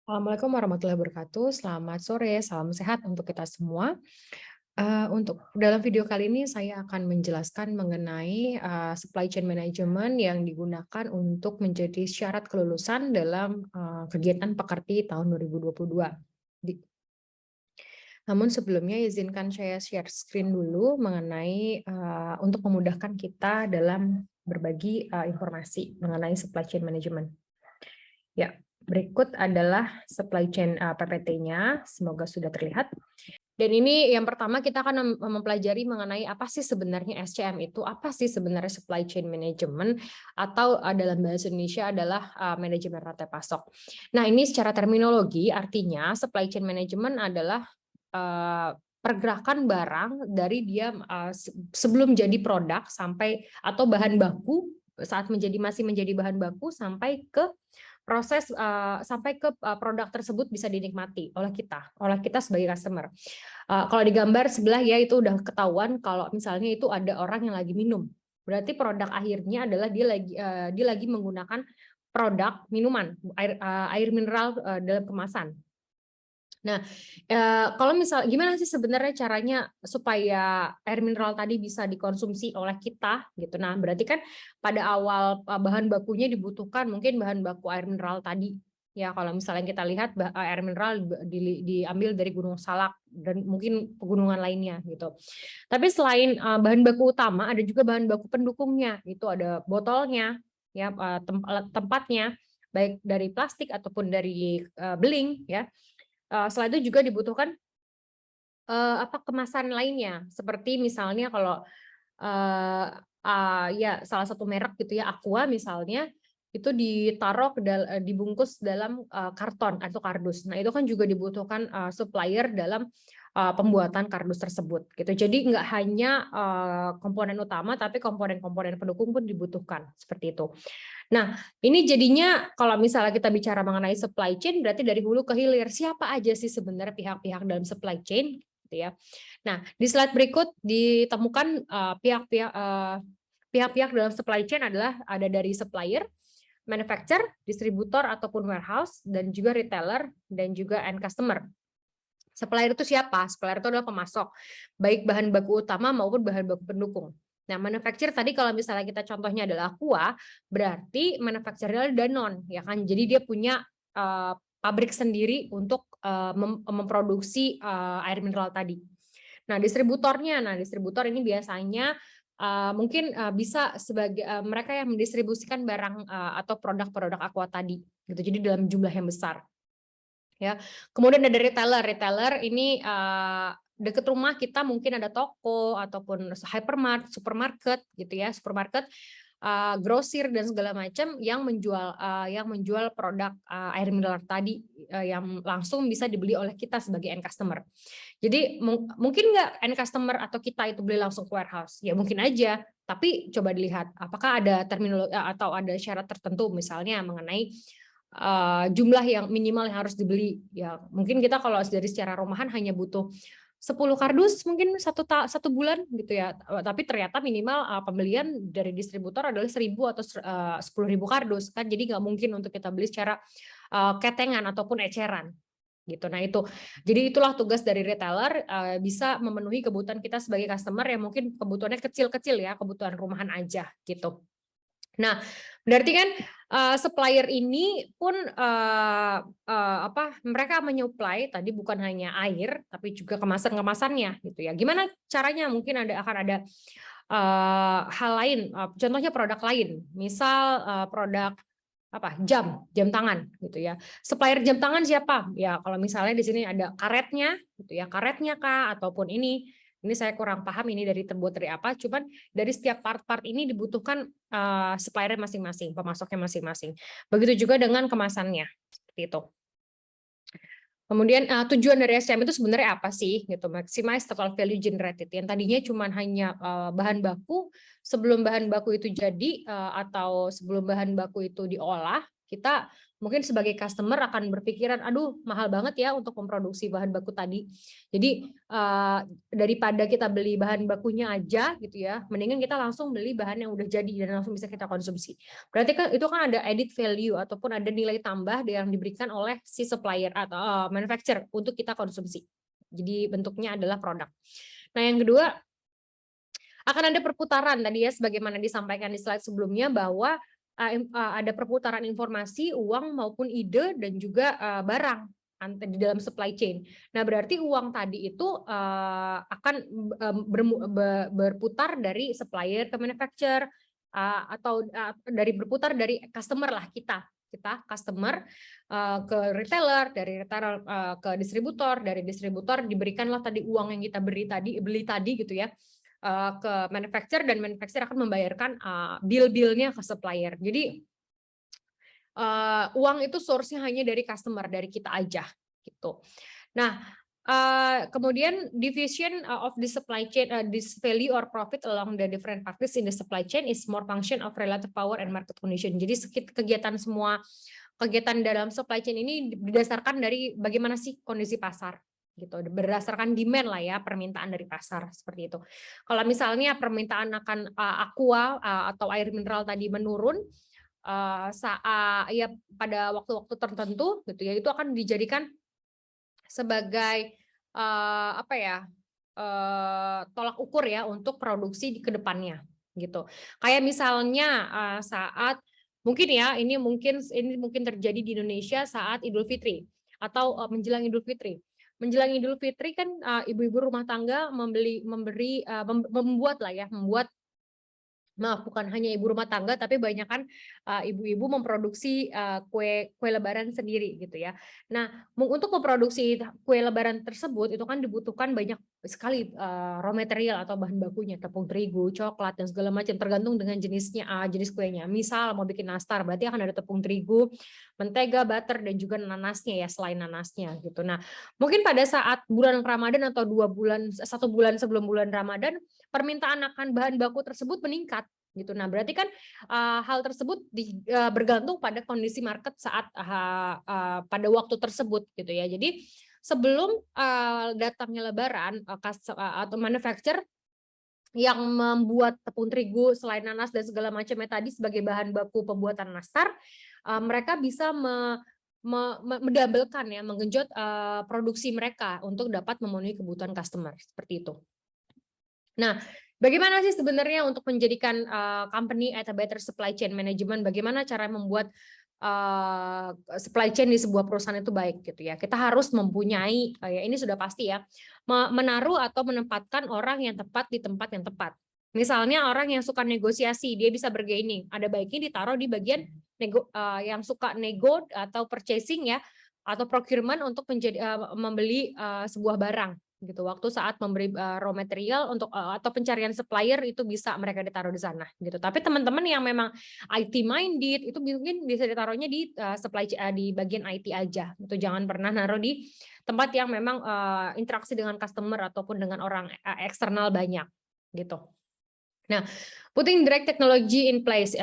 Assalamualaikum warahmatullahi wabarakatuh. Selamat sore, salam sehat untuk kita semua. Untuk dalam video kali ini saya akan menjelaskan mengenai supply chain management yang digunakan untuk menjadi syarat kelulusan dalam kegiatan Pekerti tahun 2022. Namun sebelumnya izinkan saya share screen dulu mengenai untuk memudahkan kita dalam berbagi informasi mengenai supply chain management. Ya, berikut adalah supply chain PPT-nya. Semoga sudah terlihat. Dan ini yang pertama kita akan mempelajari mengenai apa sih sebenarnya SCM itu, apa sih sebenarnya supply chain management, atau dalam bahasa Indonesia adalah manajemen rantai pasok. Nah, ini secara terminologi artinya supply chain management adalah pergerakan barang dari dia sebelum jadi produk sampai atau bahan baku saat masih menjadi bahan baku sampai ke proses sampai ke produk tersebut bisa dinikmati oleh kita sebagai customer. Kalau di gambar sebelah ya itu udah ketahuan kalau misalnya itu ada orang yang lagi minum. Berarti produk akhirnya adalah dia lagi menggunakan produk minuman air mineral dalam kemasan. Nah, kalau misal gimana sih sebenarnya caranya supaya air mineral tadi bisa dikonsumsi oleh kita gitu. Nah, berarti kan pada awal bahan bakunya dibutuhkan mungkin bahan baku air mineral tadi. Ya, kalau misalnya kita lihat air mineral diambil dari Gunung Salak dan mungkin pegunungan lainnya gitu. Tapi selain bahan baku utama ada juga bahan baku pendukungnya. Itu ada botolnya, ya tempatnya baik dari plastik ataupun dari beling ya. Selain itu juga dibutuhkan kemasan lainnya seperti misalnya kalau ya salah satu merek gitu ya Aqua misalnya itu dibungkus dalam karton atau kardus. Nah itu kan juga dibutuhkan supplier dalam pembuatan kardus tersebut gitu. Jadi nggak hanya komponen utama tapi komponen-komponen pendukung pun dibutuhkan seperti itu. Nah, ini jadinya kalau misalnya kita bicara mengenai supply chain, berarti dari hulu ke hilir, siapa aja sih sebenarnya pihak-pihak dalam supply chain, gitu ya. Nah, di slide berikut ditemukan pihak-pihak dalam supply chain adalah ada dari supplier, manufacturer, distributor ataupun warehouse, dan juga retailer, dan juga end customer. Supplier itu siapa? Supplier itu adalah pemasok, baik bahan baku utama maupun bahan baku pendukung. Nah, manufacturer tadi kalau misalnya kita contohnya adalah Aqua, berarti manufacturer adalah Danone, ya kan? Jadi dia punya pabrik sendiri untuk memproduksi air mineral tadi. Nah, distributor ini biasanya mungkin bisa sebagai mereka yang mendistribusikan barang atau produk-produk Aqua tadi, gitu. Jadi dalam jumlah yang besar. Ya, kemudian ada retailer ini dekat rumah kita mungkin ada toko ataupun hypermart, supermarket gitu ya, supermarket, grosir dan segala macam yang menjual produk air mineral tadi yang langsung bisa dibeli oleh kita sebagai end customer. Jadi mungkin nggak end customer atau kita itu beli langsung ke warehouse? Ya mungkin aja, tapi coba dilihat apakah ada terminologi atau ada syarat tertentu misalnya mengenai jumlah yang minimal yang harus dibeli. Ya, mungkin kita kalau dari secara rumahan hanya butuh 10 kardus mungkin satu bulan gitu ya. Tapi ternyata minimal pembelian dari distributor adalah 1.000 atau 10.000 kardus kan. Jadi nggak mungkin untuk kita beli secara ketengan ataupun eceran gitu. Nah itu, jadi itulah tugas dari retailer bisa memenuhi kebutuhan kita sebagai customer yang mungkin kebutuhannya kecil-kecil ya, kebutuhan rumahan aja gitu. Nah, berarti kan supplier ini pun mereka menyuplai tadi bukan hanya air tapi juga kemasan-kemasannya gitu ya. Gimana caranya? Mungkin akan ada hal lain, contohnya produk lain. Misal produk jam tangan gitu ya. Supplier jam tangan siapa? Ya kalau misalnya di sini ada karetnya gitu ya. Karetnya kah ataupun ini saya kurang paham ini terbuat dari apa, cuman dari setiap part-part ini dibutuhkan supplier masing-masing, pemasoknya masing-masing. Begitu juga dengan kemasannya, seperti itu. Kemudian tujuan dari SCM itu sebenarnya apa sih? Gitu, maximize total value generated. Yang tadinya cuma hanya bahan baku, sebelum bahan baku itu jadi atau sebelum bahan baku itu diolah, kita Mungkin sebagai customer akan berpikiran, aduh mahal banget ya untuk memproduksi bahan baku tadi. Jadi daripada kita beli bahan bakunya aja gitu ya, mendingan kita langsung beli bahan yang udah jadi dan langsung bisa kita konsumsi. Berarti kan itu kan ada added value ataupun ada nilai tambah yang diberikan oleh si supplier atau manufacturer untuk kita konsumsi. Jadi bentuknya adalah produk. Nah, yang kedua, akan ada perputaran tadi ya, sebagaimana disampaikan di slide sebelumnya, bahwa ada perputaran informasi, uang maupun ide dan juga barang di dalam supply chain. Nah, berarti uang tadi itu akan berputar dari supplier ke manufacturer, atau dari berputar dari customer lah, kita customer ke retailer, dari retailer ke distributor, dari distributor diberikanlah tadi uang yang kita beli tadi gitu ya, ke manufacturer, dan manufacturer akan membayarkan bill-billnya ke supplier. Jadi uang itu source-nya hanya dari customer, dari kita aja gitu. Nah, kemudian division of the supply chain, this value or profit along the different parties in the supply chain is more function of relative power and market condition. Jadi kegiatan dalam supply chain ini didasarkan dari bagaimana sih kondisi pasar gitu, berdasarkan demand lah ya, permintaan dari pasar seperti itu. Kalau misalnya permintaan akan aqua atau air mineral tadi menurun saat ya pada waktu-waktu tertentu gitu ya, itu akan dijadikan sebagai apa ya, tolak ukur ya untuk produksi di kedepannya gitu. Kayak misalnya saat mungkin ya, ini mungkin terjadi di Indonesia saat Idul Fitri atau menjelang Idul Fitri. Menjelang Idul Fitri kan ibu-ibu rumah tangga membuat maaf, bukan hanya ibu rumah tangga, tapi banyak kan ibu-ibu memproduksi kue lebaran sendiri gitu ya. Nah, untuk memproduksi kue lebaran tersebut itu kan dibutuhkan banyak sekali raw material atau bahan bakunya, tepung terigu, coklat dan segala macam, tergantung dengan jenisnya, jenis kuenya. Misal mau bikin nastar, berarti akan ada tepung terigu, mentega, butter, dan juga nanasnya ya, selain nanasnya gitu. Nah, mungkin pada saat bulan Ramadan atau 1 bulan sebelum bulan Ramadan, permintaan akan bahan baku tersebut meningkat gitu. Nah, berarti kan hal tersebut bergantung pada kondisi market saat pada waktu tersebut gitu ya. Jadi sebelum datangnya Lebaran, atau manufacturer yang membuat tepung terigu selain nanas dan segala macamnya tadi sebagai bahan baku pembuatan nastar, mereka bisa mendabelkan ya, menggenjot produksi mereka untuk dapat memenuhi kebutuhan customer seperti itu. Nah, bagaimana sih sebenarnya untuk menjadikan company at a better supply chain management? Bagaimana cara membuat supply chain di sebuah perusahaan itu baik gitu ya? Kita harus mempunyai, ya ini sudah pasti ya, menaruh atau menempatkan orang yang tepat di tempat yang tepat. Misalnya orang yang suka negosiasi, dia bisa bargaining. Ada baiknya ditaruh di bagian yang suka nego atau purchasing ya, atau procurement untuk membeli sebuah barang gitu. Waktu saat memberi raw material untuk atau pencarian supplier, itu bisa mereka ditaruh di sana gitu. Tapi teman-teman yang memang IT minded itu mungkin bisa ditaruhnya di di bagian IT aja. Itu jangan pernah naruh di tempat yang memang interaksi dengan customer ataupun dengan orang eksternal banyak gitu. Nah, putting direct technology in place,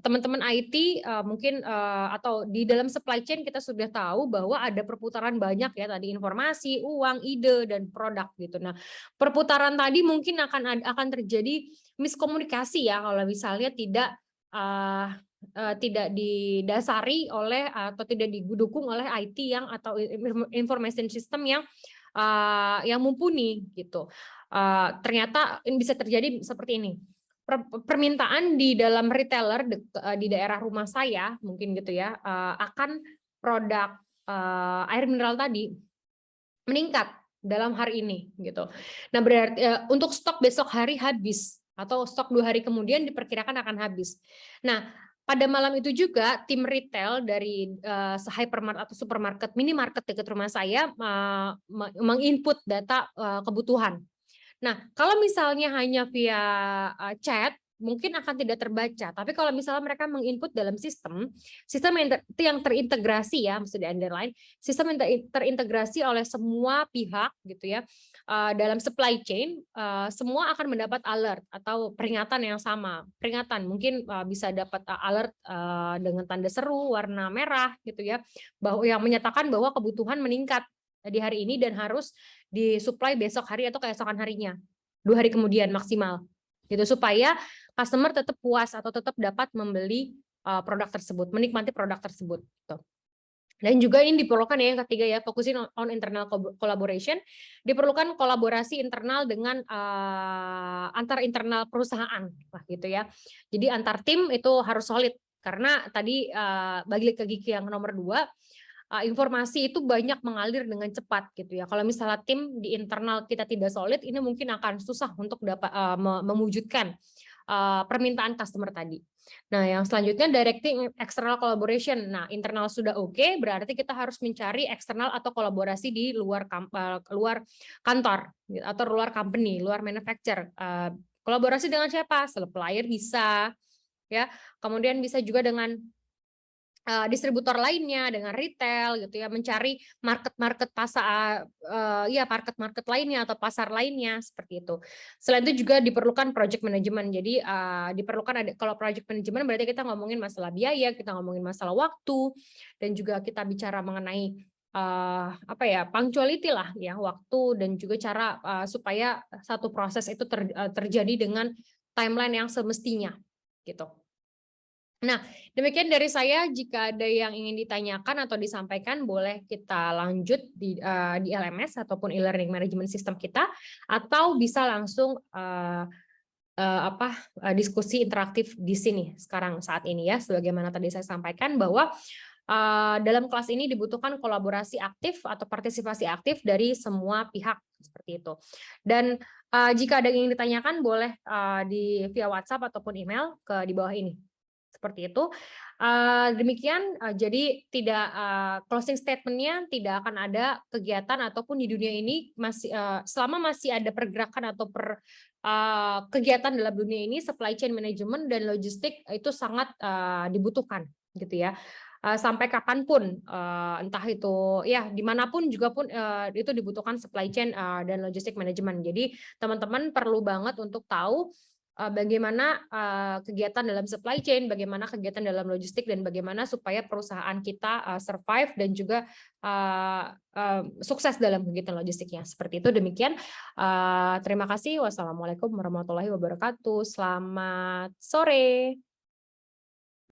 teman-teman IT mungkin atau di dalam supply chain kita sudah tahu bahwa ada perputaran banyak ya tadi, informasi, uang, ide, dan produk gitu. Nah, perputaran tadi mungkin akan terjadi miskomunikasi ya kalau misalnya tidak didasari oleh atau tidak didukung oleh IT atau information system yang mumpuni gitu. Ternyata bisa terjadi seperti ini. Permintaan di dalam retailer di daerah rumah saya mungkin gitu ya, akan produk air mineral tadi meningkat dalam hari ini gitu. Nah, berarti untuk stok besok hari habis atau stok 2 hari kemudian diperkirakan akan habis. Nah, pada malam itu juga tim retail dari hypermarket atau supermarket, minimarket dekat rumah saya menginput data kebutuhan. Nah, kalau misalnya hanya via chat mungkin akan tidak terbaca. Tapi kalau misalnya mereka menginput dalam sistem yang terintegrasi ya, maksudnya underline, sistem yang terintegrasi oleh semua pihak gitu ya, dalam supply chain, semua akan mendapat alert atau peringatan yang sama. Peringatan mungkin bisa dapat alert dengan tanda seru warna merah gitu ya, bahwa yang menyatakan bahwa kebutuhan meningkat di hari ini dan harus disuplai besok hari atau keesokan harinya, 2 hari kemudian maksimal, gitu, supaya customer tetap puas atau tetap dapat membeli produk tersebut, menikmati produk tersebut. Gitu. Dan juga ini diperlukan ya yang ketiga ya, fokusin on internal collaboration, diperlukan kolaborasi internal dengan antar internal perusahaan, gitu ya. Jadi antar tim itu harus solid karena tadi balik ke gigi yang nomor 2, informasi itu banyak mengalir dengan cepat gitu ya. Kalau misalnya tim di internal kita tidak solid, ini mungkin akan susah untuk dapat mewujudkan permintaan customer tadi. Nah, yang selanjutnya directing external collaboration. Nah, internal sudah oke, berarti kita harus mencari eksternal atau kolaborasi di luar kantor atau luar company, luar manufacturer. Kolaborasi dengan siapa? Supplier bisa, ya. Kemudian bisa juga dengan distributor lainnya, dengan retail gitu ya, mencari market pasar market lainnya atau pasar lainnya seperti itu. Selain itu juga diperlukan project management. Jadi diperlukan ada, kalau project management berarti kita ngomongin masalah biaya, kita ngomongin masalah waktu, dan juga kita bicara mengenai punctuality lah ya, waktu dan juga cara supaya satu proses itu terjadi dengan timeline yang semestinya gitu. Nah, demikian dari saya. Jika ada yang ingin ditanyakan atau disampaikan, boleh kita lanjut di LMS ataupun e-learning management system kita, atau bisa langsung diskusi interaktif di sini sekarang saat ini ya. Sebagaimana tadi saya sampaikan bahwa dalam kelas ini dibutuhkan kolaborasi aktif atau partisipasi aktif dari semua pihak seperti itu. Dan jika ada yang ingin ditanyakan, boleh via WhatsApp ataupun email di bawah ini. Seperti itu. Demikian, jadi tidak closing statement-nya tidak akan ada kegiatan ataupun di dunia ini masih selama masih ada pergerakan atau kegiatan dalam dunia ini, supply chain management dan logistik itu sangat dibutuhkan gitu ya. Sampai kapanpun, entah itu ya dimanapun juga pun itu dibutuhkan supply chain dan logistik management. Jadi teman-teman perlu banget untuk tahu bagaimana kegiatan dalam supply chain, bagaimana kegiatan dalam logistik, dan bagaimana supaya perusahaan kita survive dan juga sukses dalam kegiatan logistiknya. Seperti itu. Demikian. Terima kasih. Wassalamualaikum warahmatullahi wabarakatuh. Selamat sore.